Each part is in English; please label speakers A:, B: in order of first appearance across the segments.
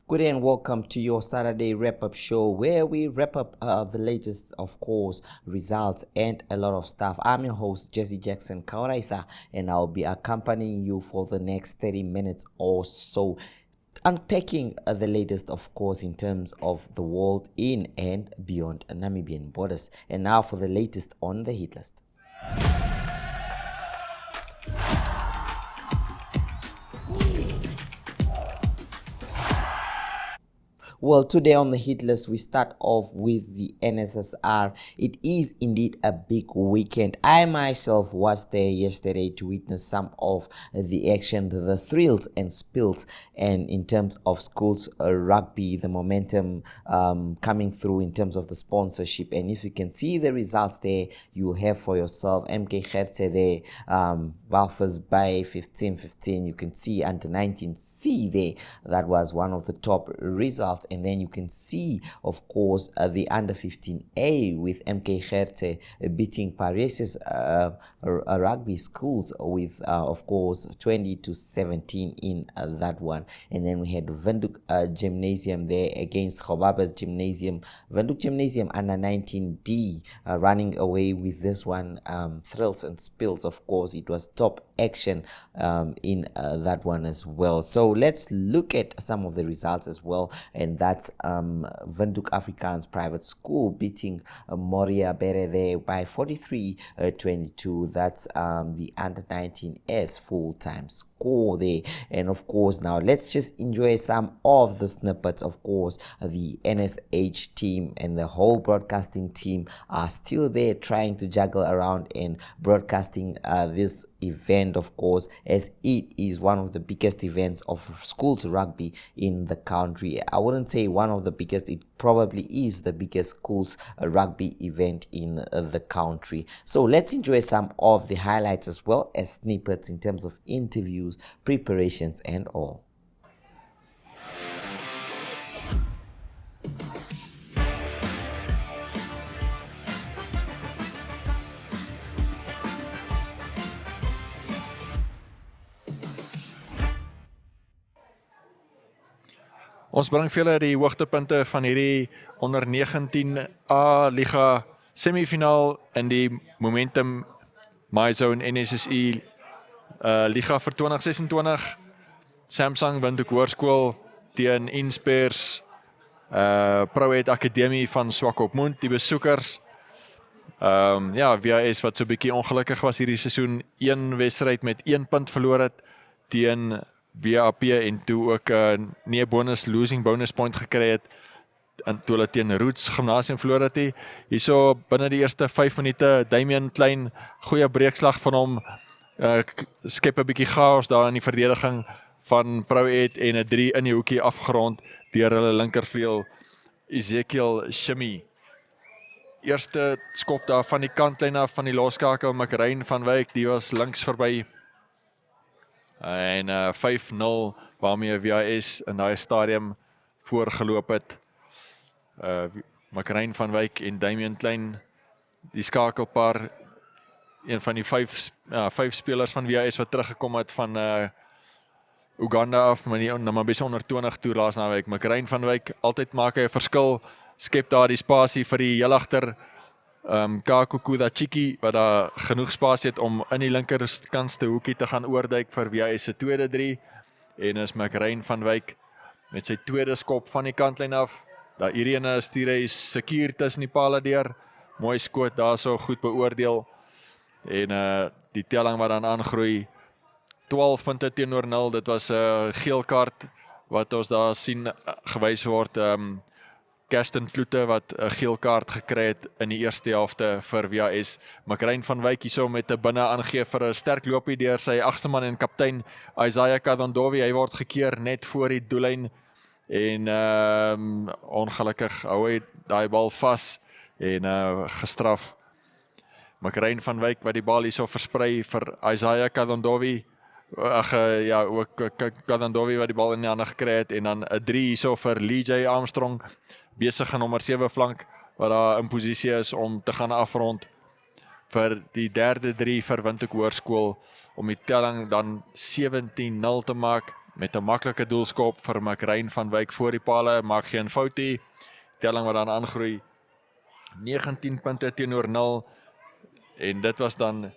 A: Good day and welcome to your Saturday wrap-up show where we wrap up the latest, of course, results and a lot of stuff. I'm your host, Jesse Jackson Kauraitha, and I'll be accompanying you for the next 30 minutes or so, unpacking the latest, of course, in terms of the world in and beyond Namibian borders. And now for the latest on the hit list. Well, today on the hit list, we start off with the NSSR. It is indeed a big weekend. I myself was there yesterday to witness some of the action, the thrills and spills, and in terms of schools rugby, the momentum coming through in terms of the sponsorship. And if you can see the results there, you have for yourself MK Gerte there, Walfers by 15-15. You can see under 19C there. That was one of the top results. And then you can see, of course, the under 15A with MK Gerte beating Paris' rugby schools with, of course, 20-17 in that one. And then we had Windhoek Gymnasium there against Chobaba's Gymnasium. Windhoek Gymnasium under 19D running away with this one. Thrills and spills, of course. It was top action in that one as well. So let's look at some of the results as well. And that's Windhoek Afrikaans Private School beating Moria Bere there by 43-22. That's the under 19S full-time score there. And of course, now let's just enjoy some of the snippets. Of course, the NSH team and the whole broadcasting team are still there trying to juggle around and broadcasting this event, of course, as it is one of the biggest events of schools rugby in the country. I wouldn't say one of the biggest, it probably is the biggest schools rugby event in the country. So let's enjoy some of the highlights as well as snippets in terms of interviews, preparations and all.
B: Ons bring vir julle die hoogtepunte van hierdie onder 19A Liga semifinaal in die Momentum MyZone NSSR Liga vir 2026. Samsung Windhoek Hoërskool teen Inspires Proet Akademie van Swakopmund, die besoekers. WAS wat so 'n bietjie ongelukkig was hierdie seisoen, een wedstryd met 1 punt verloor het teen WAP en toe ook nie 'n losing bonus point gekry het en toe hulle teen Roots Gymnasium verloor het. Hierso binne die eerste 5 minute Damian Klein, goeie breekslag van hom, skep 'n bietjie chaos daar in die verdediging van Proet en 'n 3 in die hoekie afgerond deur hulle linkervleuel Ezekiel Shimmy. Eerste skop daar van die kantlyn af van die loskakel Makryn van Wyk, die was links verby. En 5-0 waarmee WAS in daai stadium voorgeloop het. Makryn van Wyk en Damian Klein, die skakelpaar, een van die 5 spelers van WAS wat teruggekom het van Uganda af, maar nie Namibia onder 20 toe laas naweek. Makryn van Wyk, altyd maak hy 'n verskil, skep daar die spasie vir die heel agter Kakukuda Chiki, wat daar genoeg spasie het om in die linkerkantste hoekie te gaan oorduik vir WAS se tweede 3, en is Makryn van Wyk met sy tweede skop van die kantlyn af. Daar Irene stuur hy secuur tussen die pale deur, mooi skoot daar so goed beoordeel, en die telling wat dan aangroei, 12 punte teenoor 0, dit was 'n geel kaart wat ons daar sien gewys word, Kirsten Kloete wat 'n geel kaart gekry het in die eerste helfte vir WAS. Makryn van Wyk hierso met 'n binne aangee vir 'n sterk loopie deur sy agste man en kaptein Isaiah Kadondowi. Hy word gekeer net voor die doellyn en ongelukkig hou hy daai bal vas en gestraf. Makryn van Wyk wat die bal hierso versprei vir Isaiah Kadondowi. Ook Kadondowi wat die bal in die hande gekry het, en dan 'n 3 hierso vir Lee J. Armstrong, besige nommer 7 flank, wat daar in posisie is om te gaan afrond vir die derde 3 vir Windhoek Hoërskool, om die telling dan 17-0 te maak. met 'n maklike doelskop vir Makryn van Wyk voor die pale, maak geen foutie. Telling wat dan aangroei 19 punte teenoor 0 en dit was dan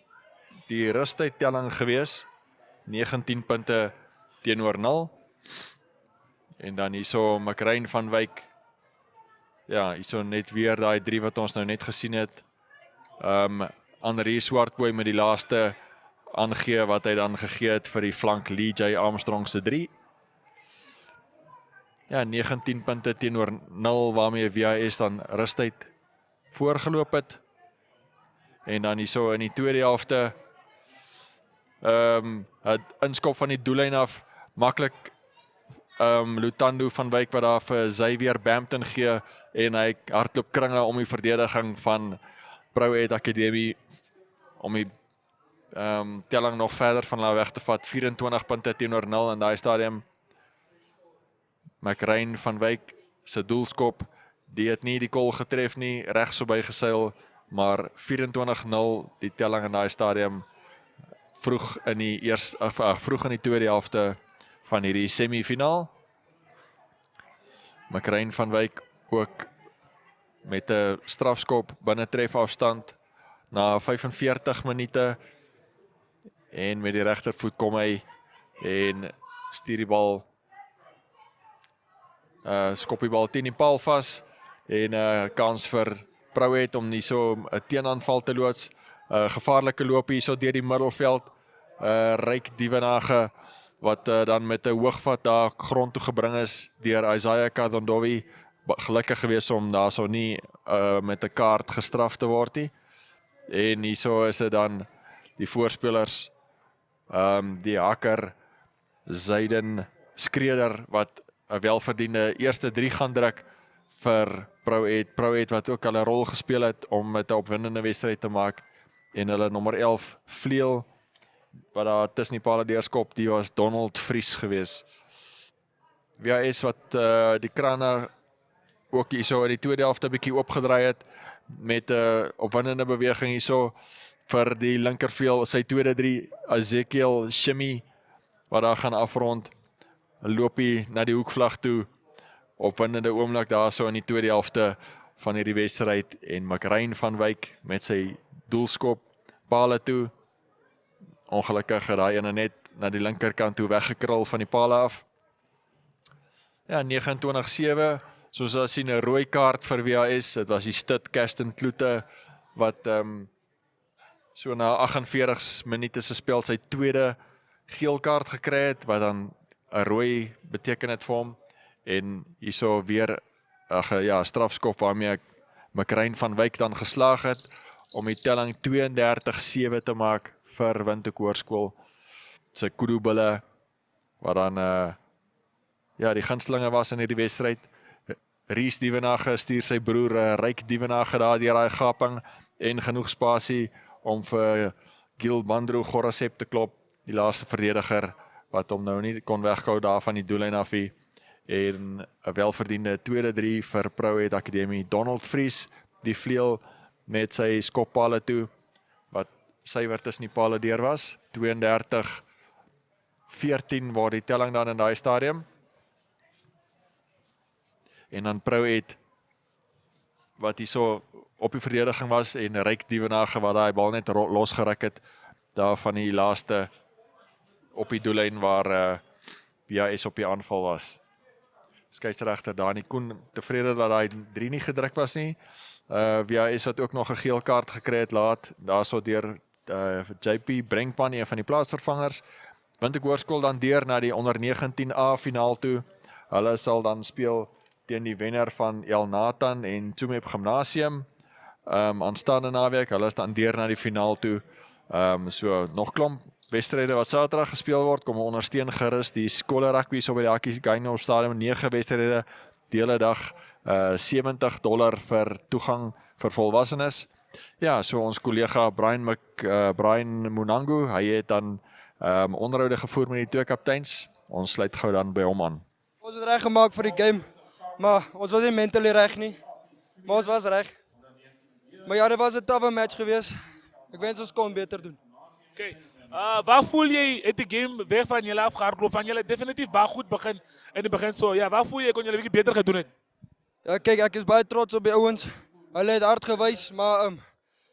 B: die rustyd telling gewees. 19 punte teenoor 0. En dan hierso Makryn van Wyk. Ja, hierso net weer daai 3 wat ons nou net gesien het. Andrie Swartboy met die laaste aangee wat hy dan gegee het vir die flank Lee J Armstrong se 3. Ja, 19 punte teenoor 0 waarmee VIS dan rustyd voorgeloop het. En dan hierso in die tweede helfte het inskop van die doellyn af maklik Lutando van Wyk wat daar vir Xavier Bampton gee en hy hardloop kringe om die verdediging van Pro-Ed Akademie om die telling nog verder van hulle weg te vat. 24 punte teenoor 0 in daai stadium. Makryn van Wyk se doelskop, die het nie die goal getref nie, regs so bygeseil, maar 24-0 die telling in daai stadium vroeg in die tweede helfte van hierdie semifinaal. Makryn van Wyk ook met 'n strafskop binne trefafstand na 45 minute en met die regtervoet kom hy en stuur die bal skop die bal teen die paal vas en kans vir Pro-Ed om nie so 'n teenaanval te loods. Gevaarlike loop hier so deur die middelveld. Ryk Dievenage wat dan met 'n hoogvat daar grond toe gebring is deur Isaiah Kadondowi. Gelukkig gewees om daar so nie met 'n kaart gestraf te word nie. En hierso is dit dan die voorspelers, die hakker Zayden Skreder wat 'n welverdiende eerste 3 gaan druk vir Pro-Ed wat ook al 'n rol gespeel het om met 'n opwindende wedstryd te maak. En hulle nommer 11 vleuel wat daar tussen die pale deurskop, die was Donald Vries gewees. VIS wat die krane ook hierso in die tweede helfte 'n bietjie oopgedraai het met 'n opwindende beweging hierso vir die linkervleuel, sy tweede 3, Ezekiel Shimmy wat daar gaan afrond. 'n Loopie na die hoekvlag toe. Opwindende oomblik daarso in die tweede helfte van hierdie wedstryd en Makryn van Wyk met sy doelskop pale toe. Ongelukkig het daai ene net na die linkerkant toe weggekrul van die pale af. Ja, 29-7, soos ons sien 'n rooi kaart vir VIS. Dit was die Stit Kirsten Kloete wat so na 48 minute se spel sy tweede geel kaart gekry het wat dan 'n rooi beteken het vir hom. En hierso weer 'n strafskop waarmee Makryn van Wyk dan geslaag het om die telling 32-7 te maak vir Windhoek Hoërskool se Kudubulle wat dan die gunstelinge was in hierdie wedstryd. Ries Dievenage stuur sy broer Ryk Dievenage daar deur daai gaping en genoeg spasie om vir Gil Bandro Gorasep te klop, die laaste verdediger wat hom nou nie kon weghou daar van die doellyn af nie. En 'n welverdiende tweede 3 vir Pro-Ed Akademie. Donald Vries, die vleuel met sy skoppale toe wat suiwer tussen die pale deur was. 32-14 waar die telling dan in daai stadium. En dan Pro-Ed wat hierso op die verdediging was en Ryk Dievenage wat daai bal net losgeruk het daar van die laaste op die doellyn waar VIS op die aanval was. Skeieregter Dani Koen tevrede dat daai 3 nie gedruk was nie. VIS het ook nog 'n geel kaart gekry het laat, daarso deur JP Brenkpan, een van die plaatsvervangers. Windhoek Hoërskool dan deur na die onder 19A finaal toe. Hulle sal dan speel teen die wenner van El Nathan en Tsumeb Gimnasium. Aanstaande naweek, hulle is dan deur na die finaal toe. So nog klomp wedstryde wat Saterdag gespeel word, kom ondersteun gerus die skole rugby so by die Hakkies Gynor Stadium, 9 wedstryde die hele dag, $70 vir toegang vir volwassenes. Ja, so ons kollega Brian Munangu, hy het dan onderhoude gevoer met die twee kapteins. Ons sluit gou dan by hom aan.
C: Ons het reg gemaak vir die game, maar ons was nie mentally reg nie. Maar ons was reg. Maar ja, dit was 'n tawwe match geweest. Ek wens ons kon beter doen.
D: Okay. Waar voel je het de game weg van jullie afgehardlopen? Van jullie definitief baie goed begin in het begin zo. Ja, waar voel je kon jullie een beetje beter gaan doen het?
C: Ja, kyk, ek is baie trots op die ouens. Hulle het hard gewys, maar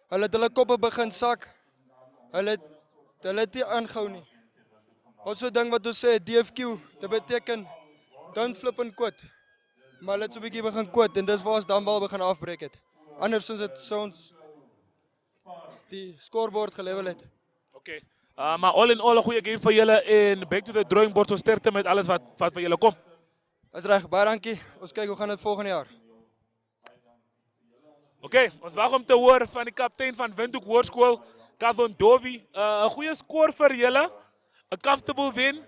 C: hulle het hulle koppe begin sak. Hulle het nie aangehou nie. Ons so ding wat ons sê, DFQ, dit beteken don't flip and quit. Maar hulle het so 'n bietjie begin quit en dis waar ons dan wel begin afbreek het. Andersins het ons die scorebord gelevel het.
D: Oké. Maar all in all een goede game voor jullie en back to the drawing board zo sterkte met alles wat voor jullie komt.
C: Dis reg, baie dankie. Ons kyk hoe gaan dit volgende jaar.
D: Oké, ons wacht om te horen van de kapitein van Windhoek High School, Kavon Dovi. Een goede score voor jullie. Een comfortable win.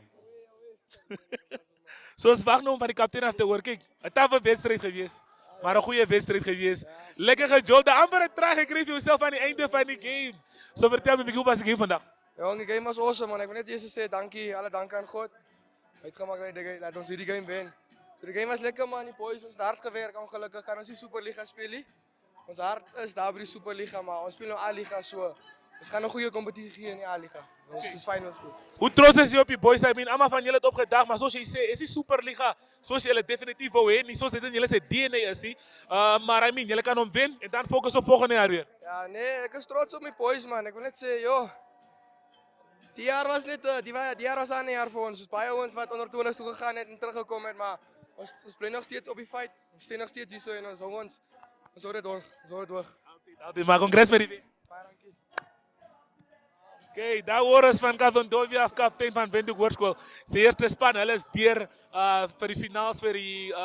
D: Zo ons wacht nu om van de kapitein af te horen. Kijk, een taffe wedstrijd geweest. Maar een goede wedstrijd geweest. Lekker gejold. De amper traag gekregen voor jezelf aan het einde van de game. Zo vertel me, hoe was de game vandaag?
C: Ja, die game was awesome man. Ek wil net eers sê dankie, alle dank aan God. Hy het gemaak dat die laat ons hierdie game wen. So die game was lekker man, die boys ons het hard gewerk. Ongelukkig kan ons nie Superliga speel nie. Ons hart is daar by die Superliga, maar ons speel nou A-liga so. Ons gaan 'n goeie kompetisie gee in die A-liga. Ons is finals toe.
D: Hoe trots is je op je boys? I mean, allemaal van jullie het opgedaagd, maar zoals je zei, is die Superliga zoals jullie definitief wou heen. Niet zoals dit in jullie zijn DNA is, maar I mean, jullie kan hem winnen en dan focussen op volgende jaar weer.
C: Ja, nee, ek is trots op my boys man. Ek wil net sê, joh. Die jaar was net die jaar was aan 'n jaar vir ons. Ons baie ouens wat onder 20 toe gegaan het en teruggekom het, maar ons bly nog steeds op die fight. Ons steun nog steeds hier so en ons hou ons hou dit hoog. Ons hou dit hoog.
D: Altijd, maar congrats met die win.
C: Baie dankie.
D: Oké, daar horen we van Kavon Dovi af, kapitein van Windhoek High School. Zijn eerste span, hulle is deur voor de finals voor die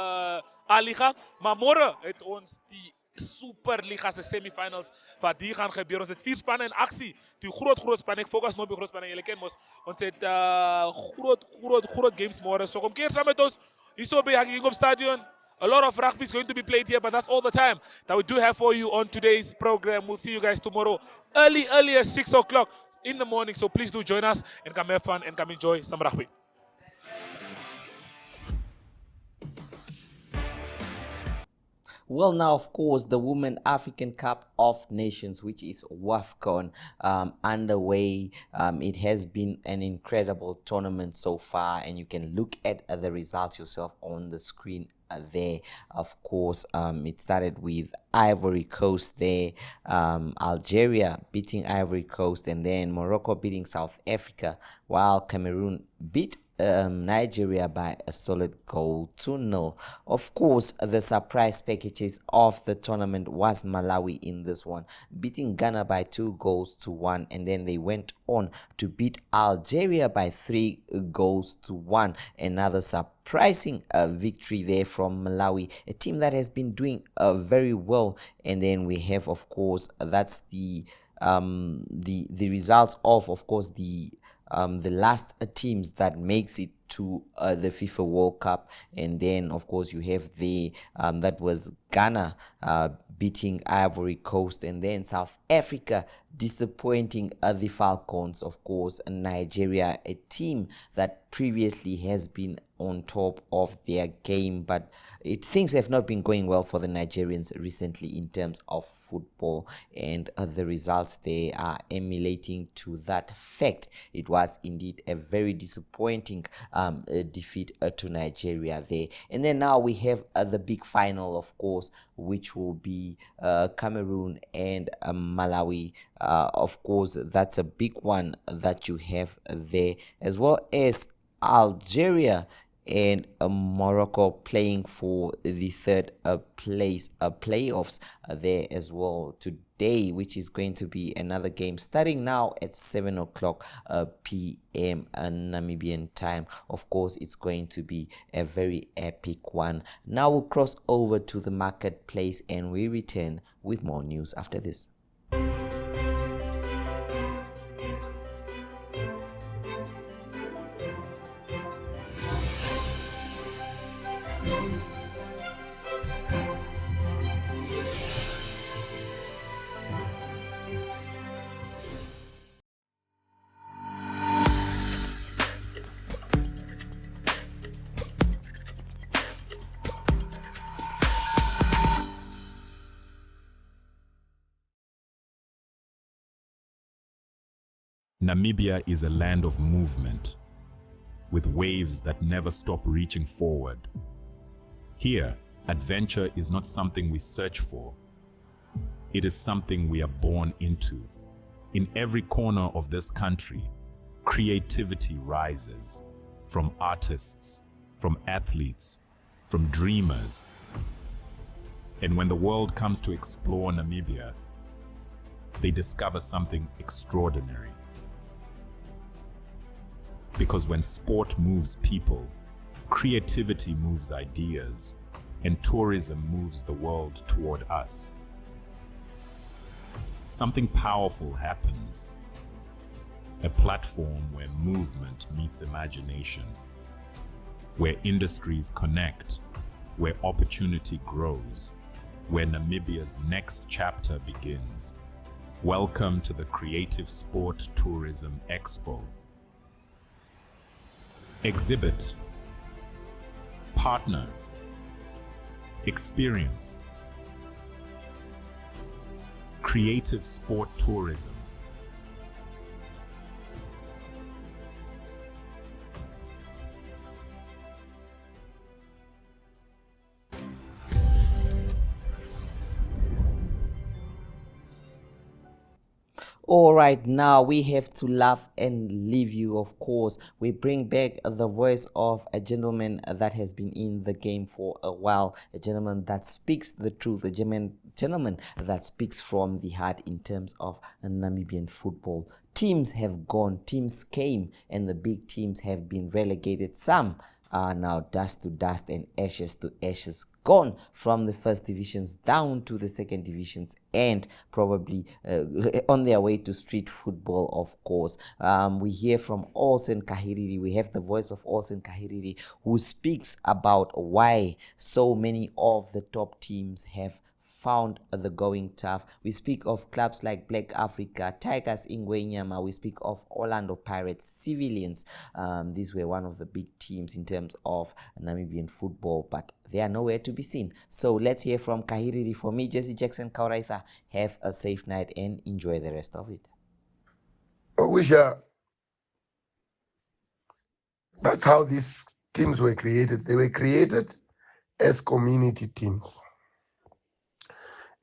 D: A-liga. Maar morgen het ons die Superliga se semifinals wat die gaan gebeuren. Ons het 4 spannen in actie. Die groot span, ik focus nog op groot spannen, jullie kennen ons. Ons het groot games morgen. So kom keer samen met ons. Hier zo bij Hagingom Stadion. A lot of rugby is going to be played here, but that's all the time that we do have for you on today's program. We'll see you guys tomorrow early at 6 o'clock in the morning. So please do join us and come have fun and come enjoy some rugby.
A: Well, now, of course, the Women African Cup of Nations, which is WAFCON, underway. It has been an incredible tournament so far, and you can look at the results yourself on the screen there. Of course, it started with Ivory Coast there, Algeria beating Ivory Coast, and then Morocco beating South Africa, while Cameroon beat Nigeria by a solid goal to 0. Of course, the surprise packages of the tournament was Malawi in this one, beating Ghana by 2 goals to 1, and then they went on to beat Algeria by 3 goals to 1. Another surprising victory there from Malawi, a team that has been doing very well. And then we have, of course, that's the results of course, the last teams that makes it to the FIFA World Cup. And then, of course, you have that was Ghana beating Ivory Coast, and then South Africa disappointing the Falcons. Of course, Nigeria, a team that previously has been on top of their game, but things have not been going well for the Nigerians recently in terms of football, and the results they are emulating to that fact. It was indeed a very disappointing defeat to Nigeria there. And then now we have the big final, of course, which will be Cameroon and Malawi. Of course, that's a big one that you have there, as well as Algeria and Morocco playing for the third place playoffs there as well today, which is going to be another game starting now at 7 o'clock p.m. Namibian time. Of course, it's going to be a very epic one. Now we'll cross over to the marketplace and we return with more news after this.
E: Namibia is a land of movement, with waves that never stop reaching forward. Here, adventure is not something we search for. It is something we are born into. In every corner of this country, creativity rises, from artists, from athletes, from dreamers. And when the world comes to explore Namibia, they discover something extraordinary. Because when sport moves people, creativity moves ideas, and tourism moves the world toward us. Something powerful happens. A platform where movement meets imagination, where industries connect, where opportunity grows, where Namibia's next chapter begins. Welcome to the Creative Sport Tourism Expo. Exhibit, partner, experience. Creative Sport Tourism.
A: All right, now we have to laugh and leave you, of course. We bring back the voice of a gentleman that has been in the game for a while, a gentleman that speaks the truth, a gentleman that speaks from the heart in terms of Namibian football. Teams have gone, teams came, and the big teams have been relegated. Some are now dust to dust and ashes to ashes, gone from the first divisions down to the second divisions, and probably on their way to street football, of course. We hear from Olsen Kahiriri. We have the voice of Olsen Kahiriri, who speaks about why so many of the top teams have found the going tough. We speak of clubs like Black Africa, Tigers Ingwenyama. We speak of Orlando Pirates, Civilians. These were one of the big teams in terms of Namibian football, but they are nowhere to be seen. So let's hear from Kahiriri. For me, Jesse Jackson Kauraitha, have a safe night and enjoy the rest of it.
F: That's how these teams were created. They were created as community teams.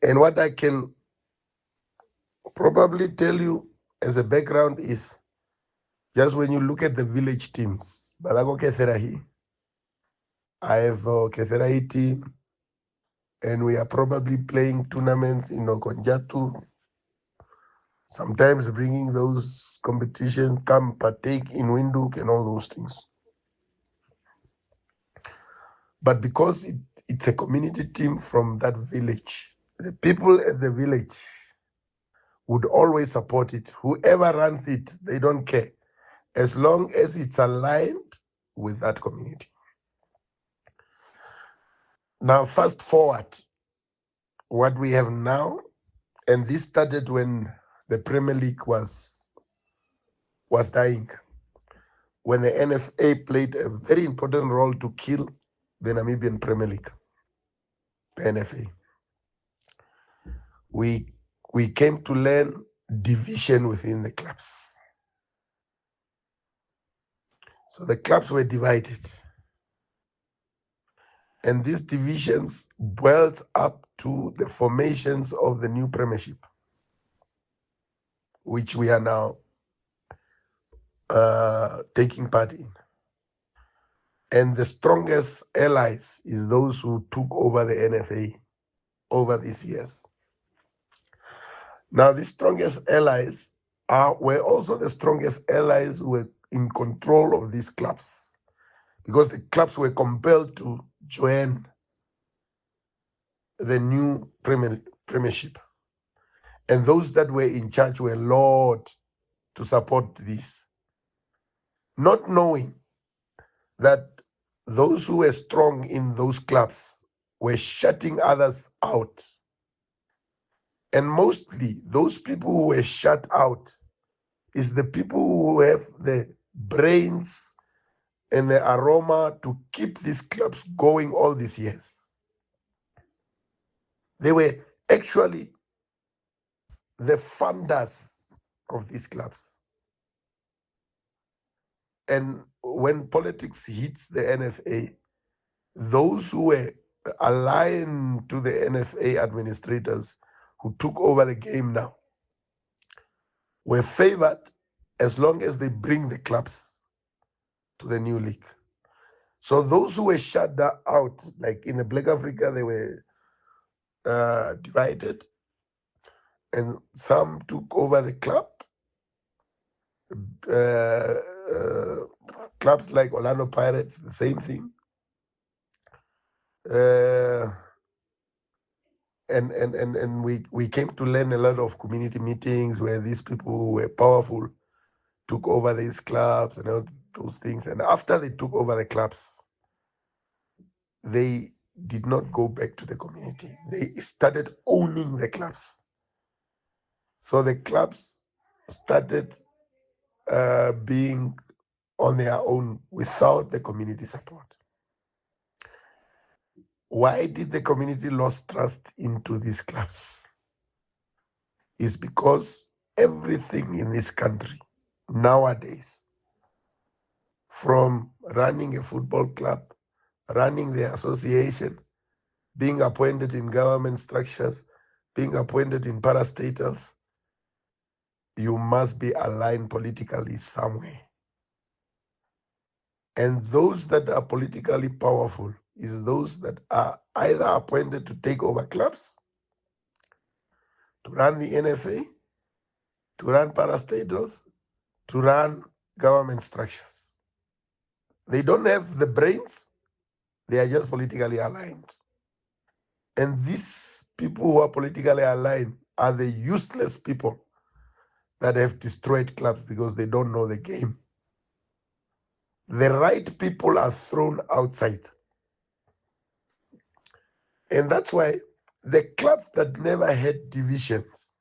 F: And what I can probably tell you as a background is just when you look at the village teams, Balago Ketherahi, I have a Ketherahi team, and we are probably playing tournaments in Okonjatu, sometimes bringing those competitions, come partake in Windhoek and all those things. But because it's a community team from that village, the people at the village would always support it. Whoever runs it, they don't care, as long as it's aligned with that community. Now, fast forward, what we have now, and this started when the Premier League was dying, when the NFA played a very important role to kill the Namibian Premier League, the NFA. We came to learn division within the clubs. So the clubs were divided. And these divisions boiled up to the formations of the new Premiership, which we are now taking part in. And the strongest allies is those who took over the NFA over these years. Now, the strongest allies were also the strongest allies who were in control of these clubs, because the clubs were compelled to join the new Premiership. And those that were in charge were lured to support this, not knowing that those who were strong in those clubs were shutting others out. And mostly those people who were shut out is the people who have the brains and the aroma to keep these clubs going all these years. They were actually the funders of these clubs. And when politics hits the NFA, those who were aligned to the NFA administrators who took over the game now were favored as long as they bring the clubs to the new league. So those who were shut out, like in the Black Africa, they were divided, and some took over the club. Clubs like Orlando Pirates, the same thing. And we came to learn a lot of community meetings where these people who were powerful took over these clubs and all those things. And after they took over the clubs, they did not go back to the community. They started owning the clubs. So the clubs started being on their own without the community support. Why did the community lose trust into these clubs? It's because everything in this country nowadays, from running a football club, running the association, being appointed in government structures, being appointed in parastatals, you must be aligned politically somewhere. And those that are politically powerful is those that are either appointed to take over clubs, to run the NFA, to run parastatals, to run government structures. They don't have the brains, they are just politically aligned. And these people who are politically aligned are the useless people that have destroyed clubs because they don't know the game. The right people are thrown outside. And that's why the clubs that never had divisions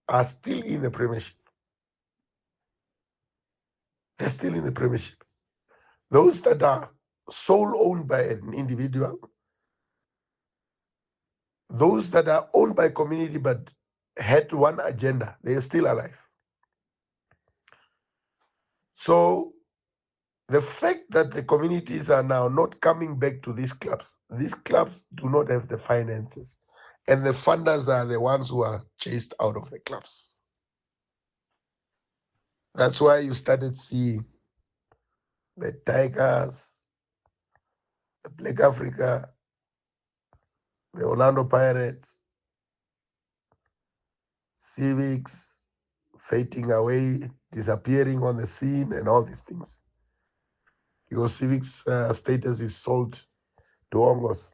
F: are still in the Premiership. They're still in the Premiership. Those that are sole owned by an individual, those that are owned by community but had one agenda, they are still alive. So the fact that the communities are now not coming back to these clubs do not have the finances. And the funders are the ones who are chased out of the clubs. That's why you started seeing the Tigers, the Black Africa, the Orlando Pirates, Civics fading away, disappearing on the scene, and all these things. Because Civics status is sold to Ongos,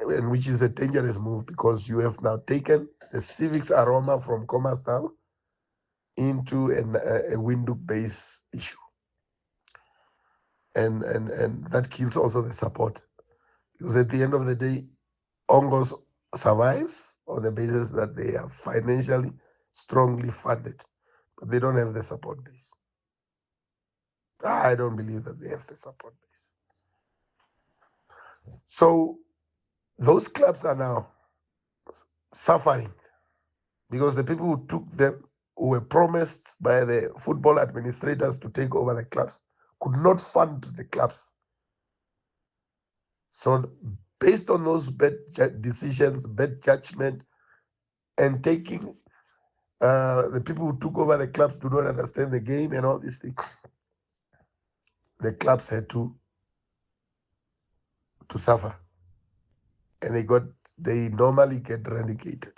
F: and which is a dangerous move because you have now taken the Civics aroma from Commerstown into a Windhoek base issue. And that kills also the support. Because at the end of the day, Ongos survives on the basis that they are financially strongly funded, but they don't have the support base. I don't believe that they have the support base. So those clubs are now suffering because the people who took them, who were promised by the football administrators to take over the clubs, could not fund the clubs. So based on those bad decisions, bad judgment, and taking the people who took over the clubs do not understand the game and all these things, the clubs had to suffer. And they normally get relegated.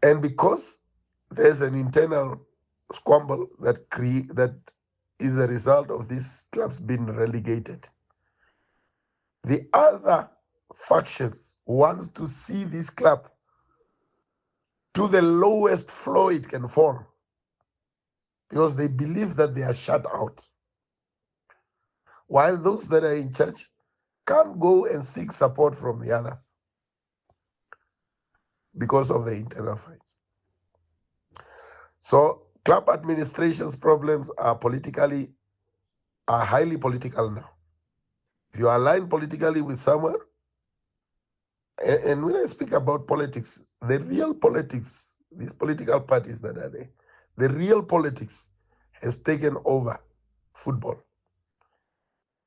F: And because there's an internal squabble that is a result of these clubs being relegated, the other factions wants to see this club to the lowest floor it can fall because they believe that they are shut out. While those that are in charge can't go and seek support from the others because of the internal fights. So club administration's problems are highly political now. If you align politically with someone, and when I speak about politics, the real politics, these political parties that are there, The real politics has taken over football.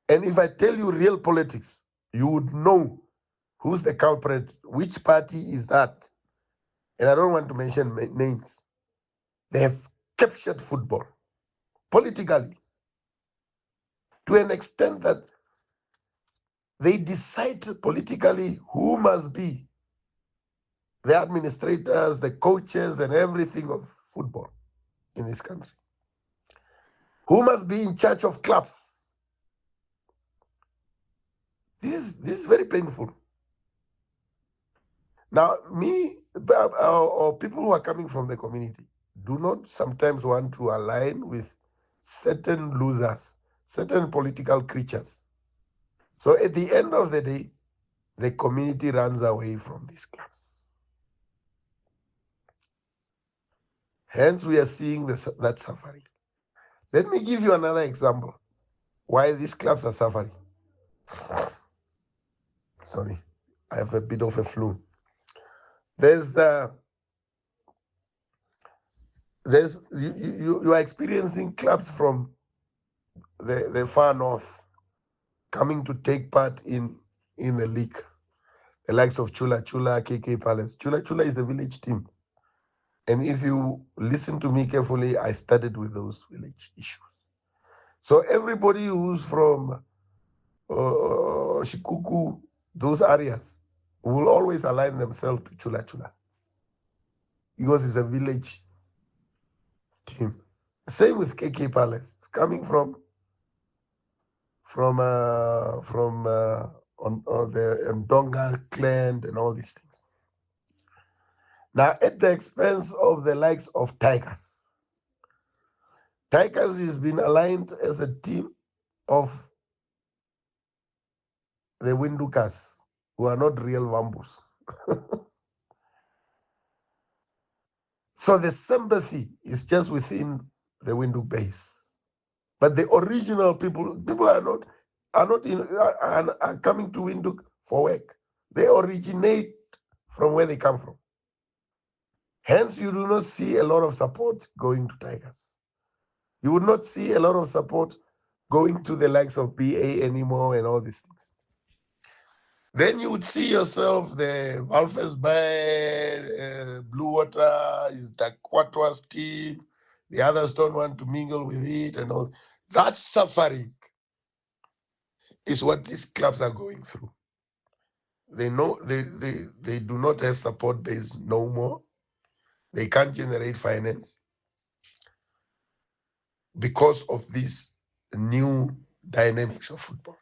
F: And if I tell you real politics, you would know who's the culprit, which party is that. And I don't want to mention names. They have captured football politically to an extent that they decide politically who must be the administrators, the coaches, and everything of football in this country. Who must be in charge of clubs? This is very painful. Now, me or people who are coming from the community do not sometimes want to align with certain losers, certain political creatures. So at the end of the day, the community runs away from these clubs. Hence, we are seeing that suffering. Let me give you another example why these clubs are suffering. Sorry, I have a bit of a flu. You are experiencing clubs from the far north coming to take part in the league. The likes of Chula Chula, KK Palace. Chula Chula is a village team. And if you listen to me carefully, I started with those village issues. So everybody who's from Shikuku, those areas, will always align themselves to Chula Chula because it's a village team. Same with KK Palace. It's coming from the Ndonga clan and all these things. Now, at the expense of the likes of Tigers. Tigers has been aligned as a team of the Windhoekers, who are not real Wambus. So the sympathy is just within the Windhoek base. But the original people are coming to Windhoek for work. They originate from where they come from. Hence, you do not see a lot of support going to Tigers. You would not see a lot of support going to the likes of BA anymore and all these things. Then you would see yourself, the Walvis Bay, Blue Water is the Quatwas team. The others don't want to mingle with it and all. That suffering is what these clubs are going through. They know they do not have support base no more. They can't generate finance because of these new dynamics of football.